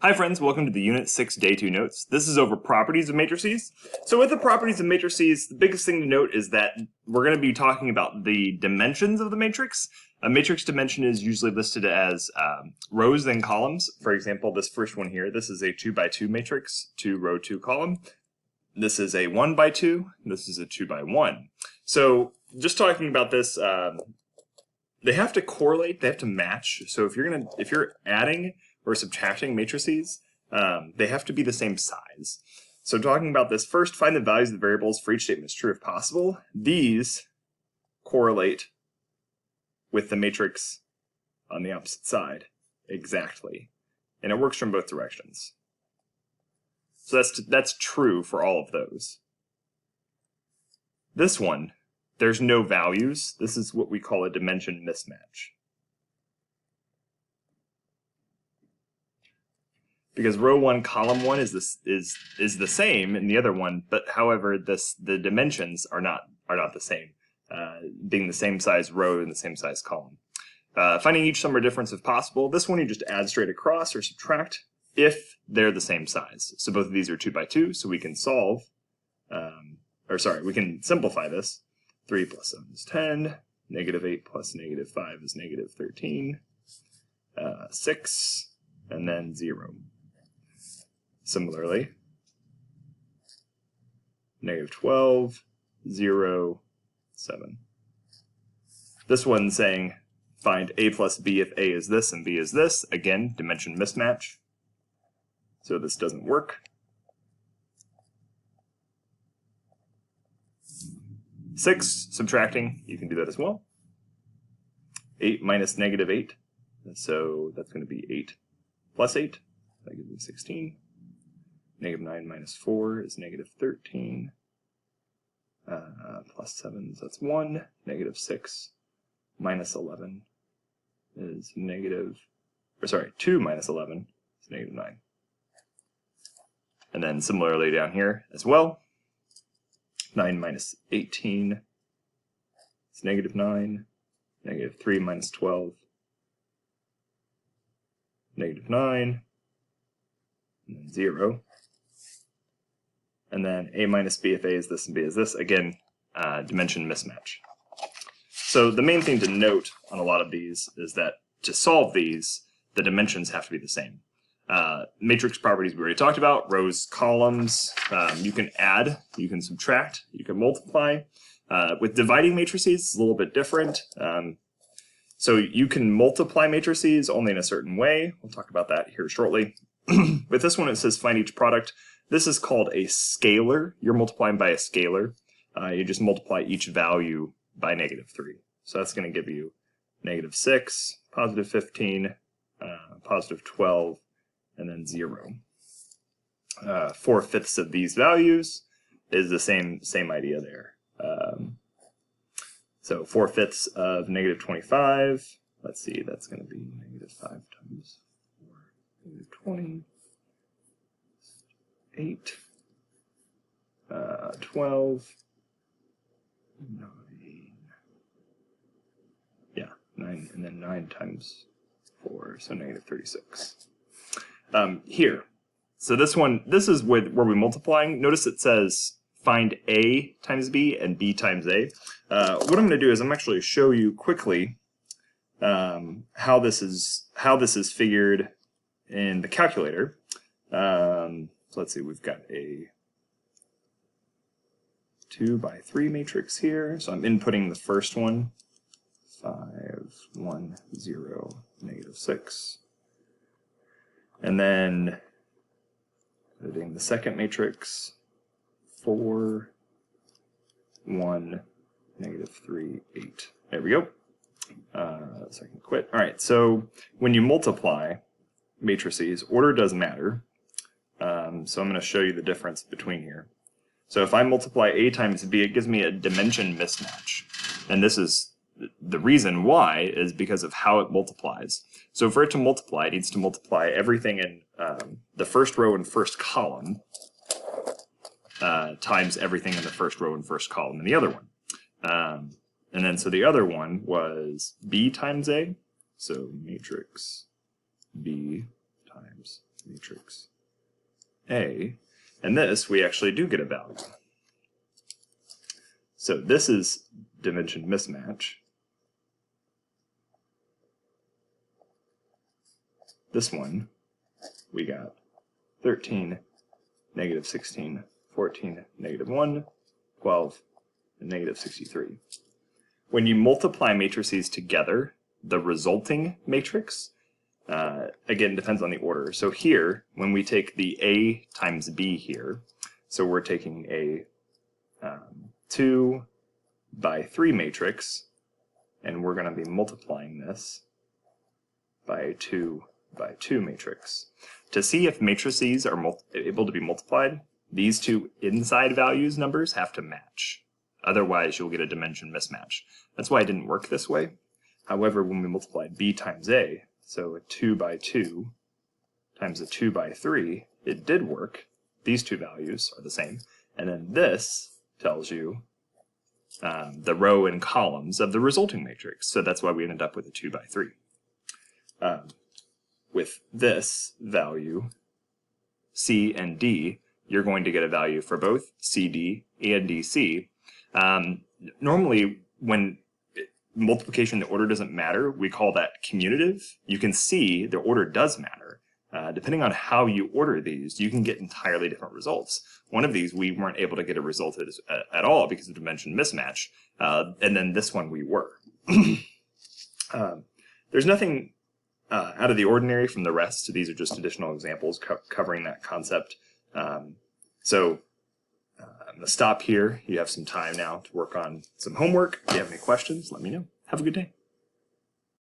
Hi friends, welcome to the Unit 6 Day 2 notes. This is over properties of matrices. So with the properties of matrices, the biggest thing to note is that we're going to be talking about the dimensions of the matrix. A matrix dimension is usually listed as rows and columns. For example, this first one here, this is a 2 by 2 matrix, 2 row, 2 column. This is a 1 by 2, this is a 2 by 1. So just talking about this, they have to correlate, they have to match. So if you're adding or subtracting matrices, they have to be the same size. So talking about this, first find the values of the variables for each statement is true if possible. These correlate with the matrix on the opposite side exactly, and it works from both directions. So that's true for all of those. This one, there's no values. This is what we call a dimension mismatch. Because row 1, column 1 is the same in the other one, but however, the dimensions are not the same, being the same size row and the same size column. Finding each sum or difference if possible. This one you just add straight across or subtract if they're the same size. So both of these are 2 by 2, so we can we can simplify this. 3 plus 7 is 10. Negative 8 plus negative 5 is negative 13. 6, and then 0. Similarly, negative 12, 0, 7. This one's saying find a plus b if a is this and b is this. Again, dimension mismatch. So this doesn't work. 6, subtracting, you can do that as well. 8 minus negative 8. So that's going to be 8 plus 8. That gives me 16. Negative 9 minus 4 is negative 13. Plus 7, so that's 1. Negative 6 minus 11 is 2 minus 11 is negative 9. And then similarly down here as well, 9 minus 18 is negative 9. Negative 3 minus 12, negative 9, and then 0. And then a minus b if a is this and b is this. Again, dimension mismatch. So the main thing to note on a lot of these is that to solve these, the dimensions have to be the same. Matrix properties we already talked about, rows, columns, you can add, you can subtract, you can multiply. With dividing matrices, it's a little bit different. So you can multiply matrices only in a certain way. We'll talk about that here shortly. With this one, it says find each product. This is called a scalar. You're multiplying by a scalar. You just multiply each value by negative 3. So that's going to give you negative 6, positive 15, positive 12, and then 0. 4/5 of these values is the same idea there. So 4/5 of negative 25, let's see, that's going to be negative 5 times 4, negative 20, 8, 12, 9, yeah, 9, and then 9 times 4, so negative 36. Here, so this is where we're multiplying. Notice it says find a times b and b times a. What I'm going to do is I'm actually show you quickly how this is figured in the calculator. So let's see, we've got a 2 by 3 matrix here. So I'm inputting the first one, 5, 1, 0, negative 6. And then putting the second matrix, 4, 1, negative 3, 8. There we go. So I can quit. All right, so when you multiply matrices, order does matter. So I'm going to show you the difference between here. So if I multiply a times b, it gives me a dimension mismatch. And this is the reason why is because of how it multiplies. So for it to multiply, it needs to multiply everything in the first row and first column times everything in the first row and first column in the other one. And then so the other one was b times a. So matrix b times the matrix A, and this we actually do get a value. So this is dimension mismatch. This one, we got 13, negative 16, 14, negative 1, 12, and negative 63. When you multiply matrices together, the resulting matrix, again, depends on the order. So here, when we take the A times B here, so we're taking a 2 by 3 matrix, and we're going to be multiplying this by a 2 by 2 matrix. To see if matrices are able to be multiplied, these two inside values numbers have to match. Otherwise, you'll get a dimension mismatch. That's why it didn't work this way. However, when we multiplied B times A, so a 2 by 2 times a 2 by 3, it did work. These two values are the same. And then this tells you the row and columns of the resulting matrix. So that's why we ended up with a 2 by 3. With this value, C and D, you're going to get a value for both CD and DC. Normally, when multiplication, the order doesn't matter, we call that commutative. You can see the order does matter. Depending on how you order these, you can get entirely different results. One of these, we weren't able to get a result at all because of dimension mismatch, and then this one we were. There's nothing out of the ordinary from the rest. These are just additional examples covering that concept. So I'm going to stop here. You have some time now to work on some homework. If you have any questions, let me know. Have a good day.